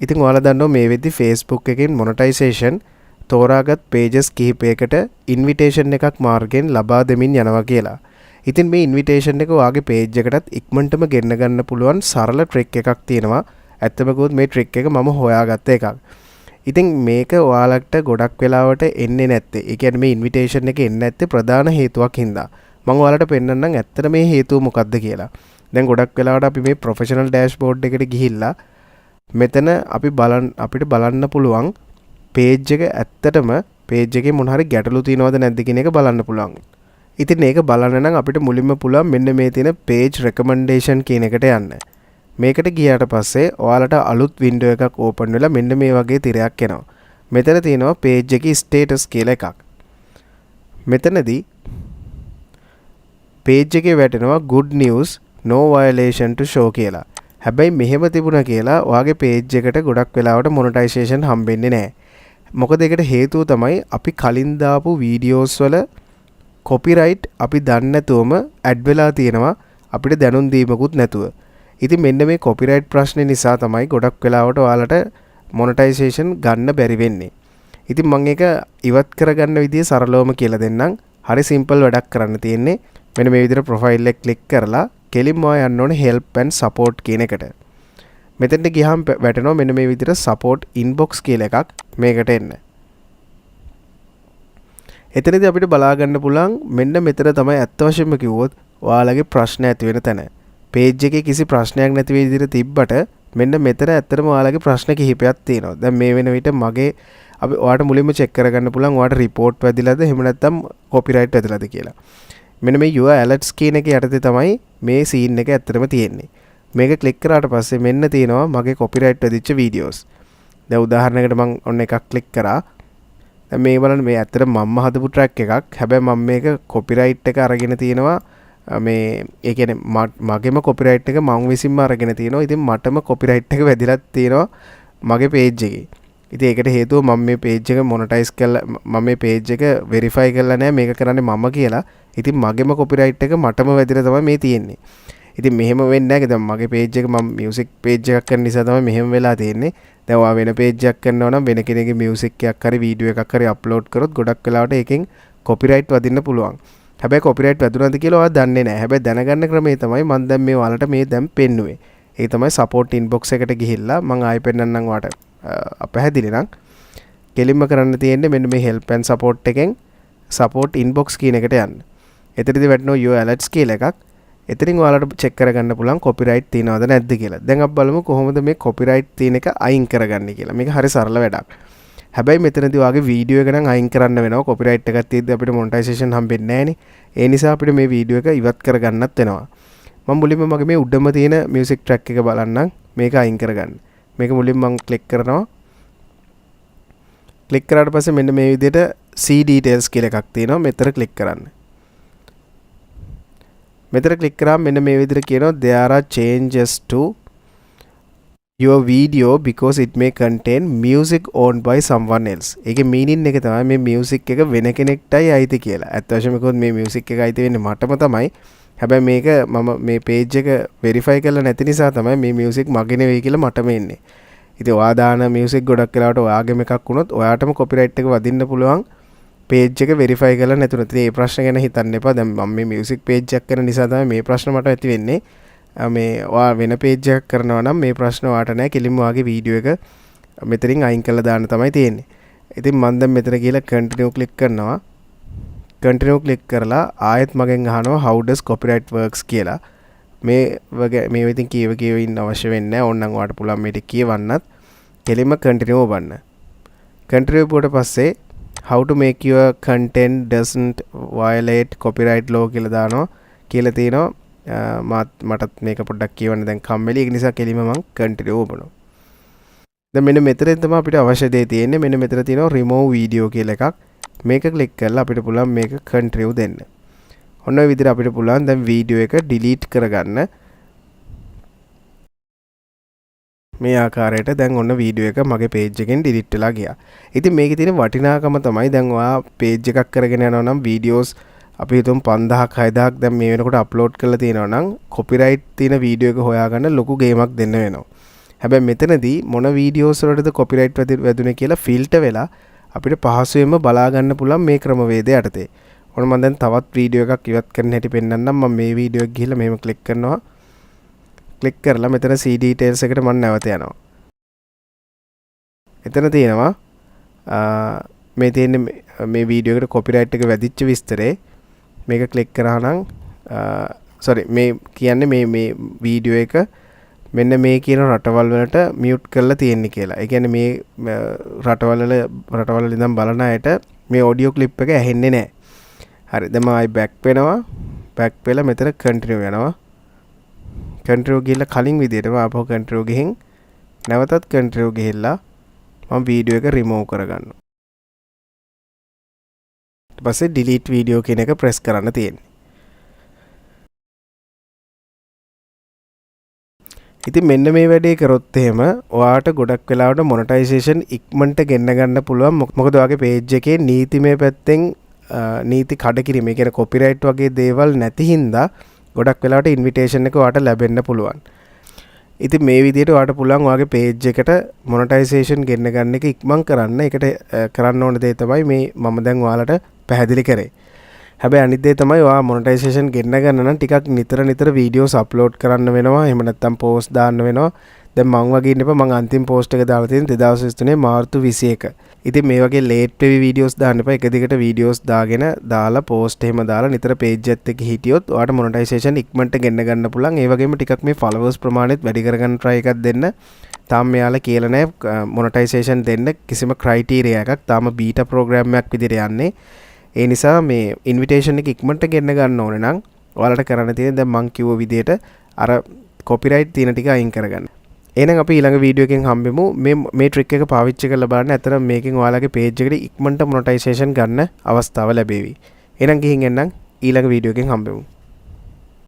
ඉතින් ඔයාලා දන්නවා මේ වෙද්දි Facebook එකෙන් මොනටයිසේෂන් තෝරාගත් pages කිහිපයකට invitation එකක් මාර්ගෙන් ලබා දෙමින් යනවා කියලා. ඉතින් මේ invitation එක ඔයාගේ page එකටත් ඉක්මනටම ගෙන්න ගන්න පුළුවන් සරල trick එකක් තියෙනවා. ඇත්තම කිව්වොත් මේ trick එක මම හොයාගත්ත එකක්. ඉතින් මේක ඔයාලට ගොඩක් වෙලාවට එන්නේ නැත්තේ. ඒ කියන්නේ මේ invitation එක එන්නේ නැත්තේ ප්‍රධාන හේතුවක් හින්දා. මම ඔයාලට පෙන්නන්නම් ඇත්තට මේ හේතුව මොකක්ද කියලා. දැන් ගොඩක් වෙලාවට අපි මේ professional dashboard එකට ගිහිල්ලා මෙතන අපිට බලන්න පුළුවන් page එක ඇත්තටම page එකේ මොන හරි ගැටලු තියෙනවද නැද්ද කියන එක බලන්න පුළුවන්. ඉතින් මේක බලන්න නම් අපිට මුලින්ම පුළුවන් මෙන්න මේ තියෙන page recommendation කියන එකට යන්න. මේකට ගියාට පස්සේ ඔයාලට අලුත් window එකක් open වෙලා මෙන්න මේ වගේ තිරයක් එනවා. මෙතන තියෙනවා page එකේ status කියලා එකක්. මෙතනදී page එකේ වැටෙනවා good news no violation to show කියලා. හැබැයි මෙහෙම තිබුණා කියලා ඔයාගේ page එකට ගොඩක් වෙලාවට monetization හම්බෙන්නේ නැහැ. මොකද ඒකට හේතුව තමයි අපි කලින් දාපු videos වල copyright අපි දන්නේ නැතුවම add වෙලා තියෙනවා අපිට දැනුම් දීමකුත් නැතුව. ඉතින් මෙන්න මේ copyright ප්‍රශ්නේ නිසා තමයි ගොඩක් වෙලාවට ඔයාලට monetization ගන්න බැරි වෙන්නේ. ඉතින් මම ඒක ඉවත් කරගන්න විදිය සරලවම කියලා දෙන්නම්. හරි simple වැඩක් කරන්න තියෙන්නේ. මෙන්න මේ විදිහට profile එක click කරලා කෙලින්ම යන්න ඕනේ help and support කියන එකට. මෙතෙන්ට ගියාම වැටෙනවා මෙන්න මේ විදිහට support inbox කියලා එකක්. මේකට එන්න. එතනදී අපිට බලා ගන්න පුළුවන් මෙන්න මෙතන තමයි අත්ත වශයෙන්ම කිව්වොත් ඔයාලගේ ප්‍රශ්න ඇති වෙන තැන. page එකේ කිසි ප්‍රශ්නයක් නැති විදිහට තිබ්බට මෙන්න මෙතන ඇත්තටම ඔයාලගේ ප්‍රශ්න කිහිපයක් තියෙනවා. දැන් මේ වෙන විට මගේ අපි ඔයාලට මුලින්ම check කරගන්න පුළුවන් ඔයාලට report වැදිලාද එහෙම නැත්නම් copyright වැදිලාද කියලා. මෙන්න මේ your alerts කියන එක යටතේ තමයි මේ scene එක ඇත්තටම තියෙන්නේ. මේක click කරාට පස්සේ මෙන්න තියෙනවා මගේ copyright වැදිච්ච videos. දැන් උදාහරණයකට මම ඔන්න එකක් click කරා. දැන් මේ බලන්න මේ ඇත්තට මම්ම හදපු track එකක්. හැබැයි මම මේක copyright එක අරගෙන තියෙනවා මේ ඒ කියන්නේ මගේම copyright එක මම විසින්ම අරගෙන තියෙනවා. ඉතින් මටම copyright එක වැදිලා තියෙනවා මගේ page එකේ. ඉතින් ඒකට හේතුව මම මේ page එක monetize කරලා මම මේ page එක verify කරලා නැහැ මේක කරන්නේ මම කියලා. ඉතින් මගේම copyright එක මටම වැදිලා තමයි මේ තියෙන්නේ. ඉතින් මෙහෙම වෙන්නේ නැහැ. දැන් මගේ page එක මම music page එකක් කරන නිසා තමයි මෙහෙම වෙලා තියෙන්නේ. දැන් ඔයා වෙන page එකක් කරනවා නම් වෙන කෙනෙකුගේ music එකක් හරි video එකක් හරි upload කරොත් ගොඩක් වෙලාවට ඒකෙන් copyright වදින්න පුළුවන්. හැබැයි copyright වැදුනද කියලා ඔයා දන්නේ නැහැ. හැබැයි දැනගන්න ක්‍රමය තමයි මම දැන් මේ ඔයාලට මේ දැන් පෙන්නුවේ. ඒ තමයි support inbox එකට ගිහිල්ලා මම ආයෙ පෙන්නන්නම් ඔයාලට අපහැදිලි නම් කෙලින්ම කරන්න තියෙන්නේ මෙන්න මේ help and support එකෙන් support inbox කියන එකට යන්න. එතනදී වැටෙනවා your alerts කියලා එකක්. එතනින් ඔයාලට check කරගන්න පුළුවන් copyright තියනවද නැද්ද කියලා. දැන් අපි බලමු කොහොමද මේ copyright තියෙන එක අයින් කරගන්නේ කියලා. මේක හරි සරල වැඩක්. හැබැයි මෙතනදී ඔයාගේ වීඩියෝ එක නම් අයින් කරන්න වෙනවා. copyright එකක් තියෙද්දි අපිට monetization හම්බෙන්නේ නැහනේ. ඒ නිසා අපිට මේ වීඩියෝ එක ඉවත් කරගන්නත් වෙනවා. මම මුලින්ම මගේ මේ උඩම තියෙන music track එක බලන්නම්. මේක අයින් කරගන්න. මේක මුලින්ම මම click කරනවා. click කරාට පස්සේ මෙන්න මේ විදිහට see details කියලා එකක් තියෙනවා. මෙතන click කරන්න. මෙතන click කරාම මෙන්න මේ විදිහට කියනවා there are changes to your video because it may contain music owned by someone else. ඒකේ meaning එක තමයි මේ music එක වෙන කෙනෙක්ටයි අයිති කියලා. ඇත්ත වශයෙන්ම කිව්වොත් මේ music එක අයිති වෙන්නේ මටම තමයි. හැබැයි මේක මම මේ page එක verify කරලා නැති නිසා තමයි මේ music මගේ නෙවෙයි කියලා මටම එන්නේ. ඉතින් ඔයා දාන music ගොඩක් වෙලාවට ඔයාගේම එකක් වුණොත් ඔයාටම copyright එක වදින්න පුළුවන්. page එක verify කරලා නැතුණත් ඉතින් මේ ප්‍රශ්න ගැන හිතන්න එපා. දැන් මම මේ music page එකක් කරන නිසා තමයි මේ ප්‍රශ්න මට ඇති වෙන්නේ. මේ ඔයා වෙන page එකක් කරනවා නම් මේ ප්‍රශ්න ඔයාට නැහැ. කෙලින්ම ඔයාගේ වීඩියෝ එක මෙතනින් අයින් කරලා දාන්න තමයි තියෙන්නේ. ඉතින් මම දැන් මෙතන ගිහලා continue click කරනවා. continue click කරලා ආයෙත් මගෙන් අහනවා how does copyright works කියලා. මේ ඉතින් කියව ඉන්න අවශ්‍ය වෙන්නේ නැහැ. ඕනනම් ඔයාලට පුළුවන් මේක කියවන්නත්. කෙලින්ම continue ඔබන්න. continue පුවට පස්සේ how to make your content doesn't violate copyright law කියලා දානවා. කියලා තියෙනවා. මටත් මේක පොඩ්ඩක් කියවන්න දැන් කම්මැලි. ඒක නිසා කෙලින්ම මම continue ඔබනවා. දැන් මෙන්න මෙතනින් තමයි අපිට අවශ්‍ය දේ තියෙන්නේ. මෙන්න මෙතන තියෙනවා remove video කියලා එකක්. මේක click කරලා අපිට පුළුවන් මේක continue දෙන්න. ඔන්න ඔය විදිහට අපිට පුළුවන් දැන් වීඩියෝ එක delete කරගන්න. මේ ආකාරයට දැන් ඔන්න වීඩියෝ එක මගේ page එකෙන් delete වෙලා ගියා. ඉතින් මේකේ තියෙන වටිනාකම තමයි දැන් ඔයා page එකක් කරගෙන යනවා නම් videos අපි හිතමු 5000ක් 6000ක් දැන් මේ වෙනකොට අප්ලෝඩ් කරලා තියෙනවා නම් copyright තියෙන වීඩියෝ එක හොයාගන්න ලොකු ගේමක් දෙන්න වෙනවා. හැබැයි මෙතනදී මොන වීඩියෝස් වලටද කොපිරයිට් වැදුනේ කියලා ෆිල්ටර් වෙලා අපිට පහසුවෙන්ම බලා ගන්න පුළුවන් මේ ක්‍රමවේදය යටතේ. ඔන්න මම දැන් තවත් වීඩියෝ එකක් ඉවත් කරන්න හැටි පෙන්නන්නම්. මම මේ වීඩියෝ එක ගිහලා මෙහෙම ක්ලික් කරනවා. ක්ලික් කරලා මෙතන C details එකට මම නැවත යනවා. එතන තියෙනවා මේ තියෙන මේ වීඩියෝ එකට කොපිරයිට් එක වැදිච්ච විස්තරේ මේක ක්ලික් කරා නම් මේ කියන්නේ මේ වීඩියෝ එක මෙන්න මේ කියන රටවල් වලට මියුට් කරලා තියෙන්නේ කියලා. ඒ කියන්නේ මේ රටවල ඉඳන් බලන අයට මේ ඔඩියෝ ක්ලිප් එක ඇහෙන්නේ නැහැ. හරි. දැන් මම ආයි බෑක් වෙනවා. බෑක් වෙලා මෙතන කන්ටිනියු යනවා. කන්ටිනියු ගිහලා කලින් විදියටම ආපහු කන්ටිනියු ගිහින් නැවතත් කන්ටිනියු ගිහිල්ලා මම වීඩියෝ එක රිමූව් කරගන්නවා. ඊට පස්සේ delete video කියන එක press කරන්න තියෙන්නේ. ඉතින් මෙන්න මේ වැඩේ කරොත් එහෙම ඔයාට ගොඩක් වෙලාවට මොනටයිසේෂන් ඉක්මනට ගෙන්න ගන්න පුළුවන්. මොකද ඔයාගේ page එකේ නීතිමය පැත්තෙන් නීති කඩකිරීම, ඒ කියන්නේ copyright වගේ දේවල් නැති හින්දා ගොඩක් වෙලාවට invitation එක ඔයාට ලැබෙන්න පුළුවන්. ඉතින් මේ විදිහට ඔයාට පුළුවන් ඔයාගේ page එකට monetization ගෙන්න ගන්න එක ඉක්මන් කරන්න. ඒකට කරන්න ඕන දේ තමයි මේ මම දැන් ඔයාලට පැහැදිලි කරේ. හැබැයි අනිත් දේ තමයි ඔයා මොනටයිසේෂන් ගෙන්න ගන්න නම් ටිකක් නිතර වීඩියෝස් අප්ලෝඩ් කරන්න වෙනවා. එහෙම නැත්නම් පෝස්ට් දාන්න වෙනවා. දැන් මං වගේ ඉන්නපා මං අන්තිම පෝස්ට් එක දාලා තියෙන්නේ 2023 මාර්තු 21. ඉතින් මේ වගේ ලේට් වෙවි වීඩියෝස් දාන්න එපා. එක දිගට වීඩියෝස් දාලා පෝස්ට් එහෙම දාලා නිතර පේජ් එකත් එක්ක හිටියොත් ඔයාට මොනටයිසේෂන් ඉක්මනට ගෙන්න ගන්න පුළුවන්. ඒ වගේම ටිකක් මේ ෆලෝවර්ස් ප්‍රමාණයත් වැඩි කරගන්න try එකක් දෙන්න. තාම මෙයාලා කියලා නැහැ මොනටයිසේෂන් දෙන්න කිසිම ක්‍රයිටීරියා එකක්. තාම බීටා ප්‍රෝග්‍රෑම් එකක් විදිහට යන්නේ. ඒ නිසා මේ ඉන්විටේෂන් එක ඉක්මනට ගෙන්න ගන්න ඕනේ නම් ඔයාලට කරන්න තියෙන්නේ දැන් මං කිව්ව විදිහට අර කොපිරයිට් තියෙන ටික අයින් කරගන්න. එහෙනම් අපි ඊළඟ වීඩියෝ එකෙන් හම්බෙමු. මේ ට්‍රික් එක පාවිච්චි කරලා බලන්න. ඇත්තටම මේකෙන් ඔයාලගේ පේජ් එකට ඉක්මනට මොනටයිසේෂන් ගන්න අවස්ථාව ලැබෙවි. එහෙනම් ගිහින් එන්නම් ඊළඟ වීඩියෝ එකෙන් හම්බෙමු.